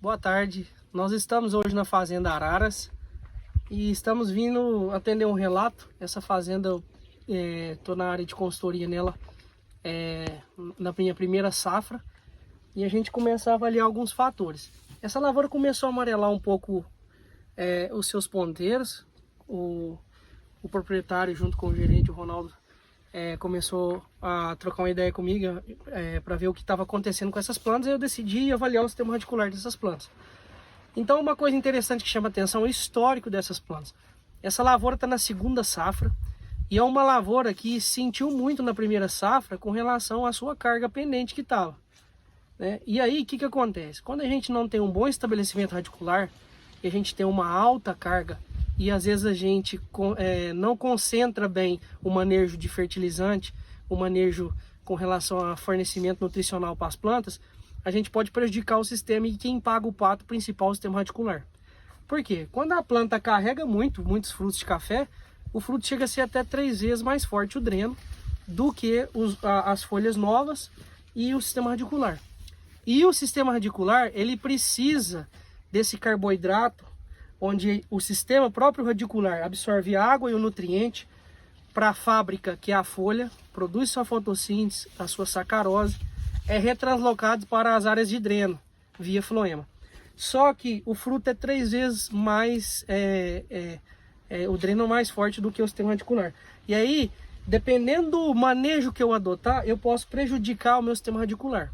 Boa tarde, nós estamos hoje na Fazenda Araras e estamos vindo atender um relato. Essa fazenda, eu estou na área de consultoria nela, na minha primeira safra, e a gente começa a avaliar alguns fatores. Essa lavoura começou a amarelar um pouco os seus ponteiros. O proprietário, junto com o gerente, o Ronaldo, começou a trocar uma ideia comigo para ver o que estava acontecendo com essas plantas, e eu decidi avaliar o sistema radicular dessas plantas. Então, uma coisa interessante que chama atenção é o histórico dessas plantas. Essa lavoura está na segunda safra e é uma lavoura que sentiu muito na primeira safra com relação à sua carga pendente que estava, né? E aí, o que acontece? Quando a gente não tem um bom estabelecimento radicular e a gente tem uma alta carga, e às vezes a gente não concentra bem o manejo de fertilizante, o manejo com relação a fornecimento nutricional para as plantas, a gente pode prejudicar o sistema, e quem paga o pato principal é o sistema radicular. Por quê? Quando a planta carrega muitos frutos de café, o fruto chega a ser até 3 vezes mais forte o dreno do que as folhas novas e o sistema radicular. E o sistema radicular, ele precisa desse carboidrato, onde o sistema próprio radicular absorve a água e o nutriente para a fábrica, que é a folha, produz sua fotossíntese, a sua sacarose, é retranslocado para as áreas de dreno, via floema. Só que o fruto é 3 vezes mais, o dreno é mais forte do que o sistema radicular. E aí, dependendo do manejo que eu adotar, eu posso prejudicar o meu sistema radicular.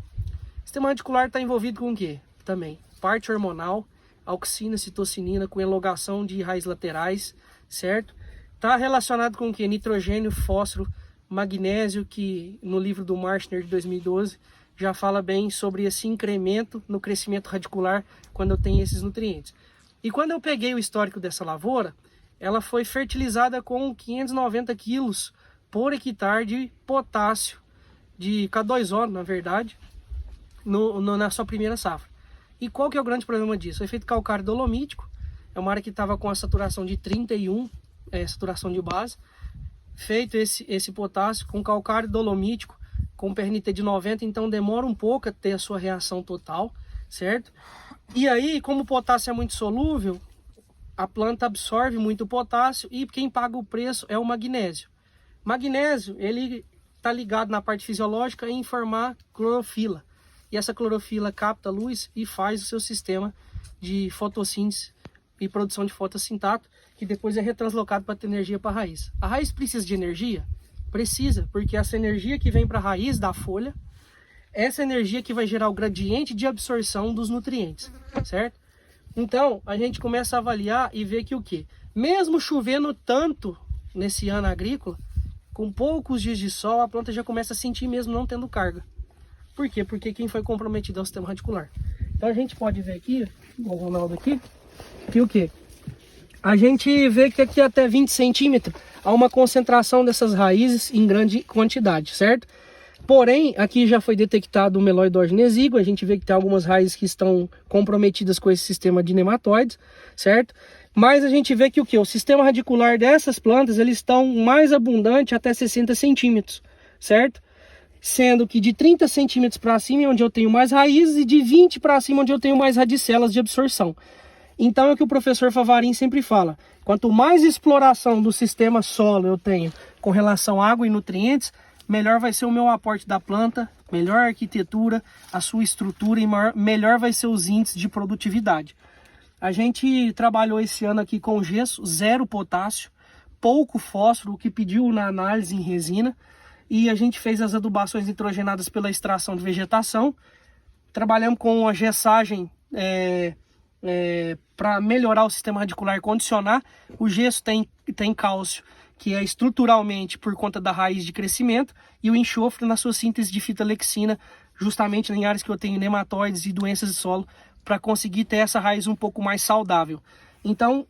O sistema radicular está envolvido com o quê? Também parte hormonal, auxina, citocinina, com elongação de raízes laterais, certo? Está relacionado com o que? Nitrogênio, fósforo, magnésio, que no livro do Marshner de 2012 já fala bem sobre esse incremento no crescimento radicular quando eu tenho esses nutrientes. E quando eu peguei o histórico dessa lavoura, ela foi fertilizada com 590 quilos por hectare de potássio, de K2O, na verdade, na sua primeira safra. E qual que é o grande problema disso? O efeito calcário dolomítico, é uma área que estava com a saturação de 31, saturação de base, feito esse potássio com calcário dolomítico, com PRNT de 90, então demora um pouco a ter a sua reação total, certo? E aí, como o potássio é muito solúvel, a planta absorve muito potássio, e quem paga o preço é o magnésio. Magnésio, ele está ligado na parte fisiológica em formar clorofila. E essa clorofila capta a luz e faz o seu sistema de fotossíntese e produção de fotossintato, que depois é retranslocado para ter energia para a raiz. A raiz precisa de energia? Precisa, porque essa energia que vem para a raiz da folha, essa energia que vai gerar o gradiente de absorção dos nutrientes, certo? Então, a gente começa a avaliar e ver que o quê? Mesmo chovendo tanto nesse ano agrícola, com poucos dias de sol, a planta já começa a sentir mesmo não tendo carga. Por quê? Porque quem foi comprometido é o sistema radicular. Então a gente pode ver aqui, o Ronaldo aqui, que o quê? A gente vê que aqui até 20 centímetros há uma concentração dessas raízes em grande quantidade, certo? Porém, aqui já foi detectado o meloidógeno exíguo, a gente vê que tem algumas raízes que estão comprometidas com esse sistema de nematóides, certo? Mas a gente vê que o quê? O sistema radicular dessas plantas, eles estão mais abundantes até 60 centímetros, certo? Sendo que de 30 centímetros para cima é onde eu tenho mais raízes, e de 20 para cima onde eu tenho mais radicelas de absorção. Então é o que o professor Favarin sempre fala: quanto mais exploração do sistema solo eu tenho com relação à água e nutrientes, melhor vai ser o meu aporte da planta, melhor a arquitetura, a sua estrutura, e melhor vai ser os índices de produtividade. A gente trabalhou esse ano aqui com gesso, 0 potássio, pouco fósforo, o que pediu na análise em resina, e a gente fez as adubações nitrogenadas pela extração de vegetação. Trabalhamos com a gessagem para melhorar o sistema radicular e condicionar. O gesso tem cálcio, que é estruturalmente por conta da raiz de crescimento, e o enxofre na sua síntese de fitalexina, justamente em áreas que eu tenho nematóides e doenças de solo, para conseguir ter essa raiz um pouco mais saudável. Então,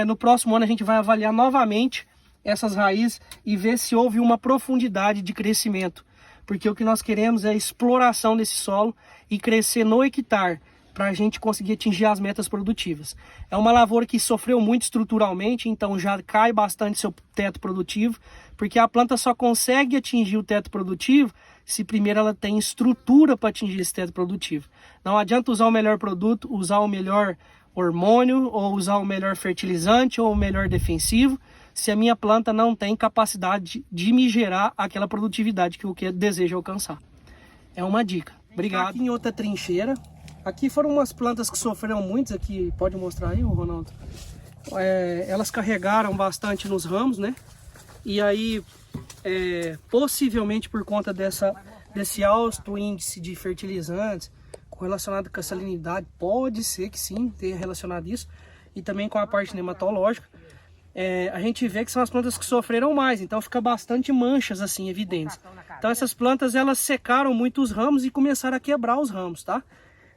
no próximo ano a gente vai avaliar novamente essas raízes e ver se houve uma profundidade de crescimento, porque o que nós queremos é a exploração desse solo e crescer no hectare para a gente conseguir atingir as metas produtivas. É uma lavoura que sofreu muito estruturalmente, então já cai bastante seu teto produtivo, porque a planta só consegue atingir o teto produtivo se primeiro ela tem estrutura para atingir esse teto produtivo. Não adianta usar o melhor produto, usar o melhor hormônio, ou usar o melhor fertilizante, ou o melhor defensivo, se a minha planta não tem capacidade de me gerar aquela produtividade que eu desejo alcançar. É uma dica. Obrigado. Aqui em outra trincheira. Aqui foram umas plantas que sofreram muito. Aqui, pode mostrar aí, Ronaldo? Elas carregaram bastante nos ramos, né? E aí, possivelmente por conta desse alto índice de fertilizantes, correlacionado com a salinidade, pode ser que sim, tenha relacionado isso. E também com a parte nematológica. A gente vê que são as plantas que sofreram mais, então fica bastante manchas assim evidentes. Então essas plantas elas secaram muito os ramos e começaram a quebrar os ramos, tá?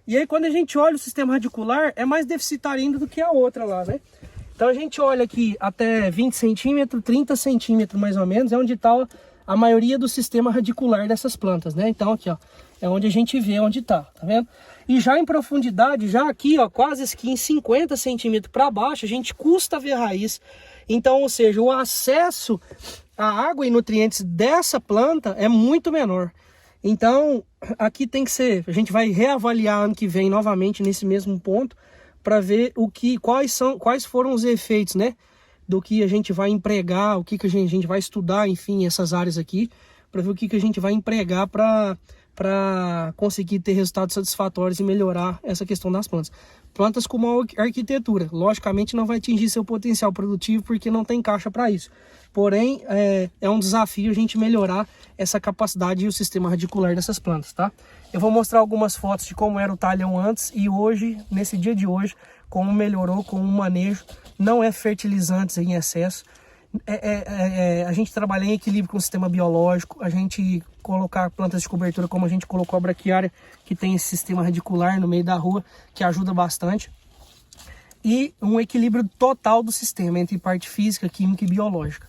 E aí quando a gente olha o sistema radicular é mais deficitário ainda do que a outra lá, né? Então a gente olha aqui até 20 centímetros, 30 centímetros mais ou menos, é onde está a maioria do sistema radicular dessas plantas, né? Então aqui ó, é onde a gente vê onde tá vendo? E já em profundidade, já aqui ó, quase que em 50 centímetros para baixo, a gente custa ver raiz. Então, ou seja, o acesso à água e nutrientes dessa planta é muito menor. Então, aqui tem que ser, a gente vai reavaliar ano que vem novamente nesse mesmo ponto, para ver quais foram os efeitos, né, do que a gente vai empregar, o que a gente vai estudar, enfim, essas áreas aqui, para ver o que a gente vai empregar para conseguir ter resultados satisfatórios e melhorar essa questão das plantas. Plantas com uma arquitetura, logicamente não vai atingir seu potencial produtivo porque não tem caixa para isso. Porém, é um desafio a gente melhorar essa capacidade e o sistema radicular dessas plantas, tá? Eu vou mostrar algumas fotos de como era o talhão antes e hoje, nesse dia de hoje, como melhorou com o manejo. Não é fertilizantes em excesso. A gente trabalha em equilíbrio com o sistema biológico, a gente colocar plantas de cobertura como a gente colocou a braquiária, que tem esse sistema radicular no meio da rua, que ajuda bastante. E um equilíbrio total do sistema entre parte física, química e biológica.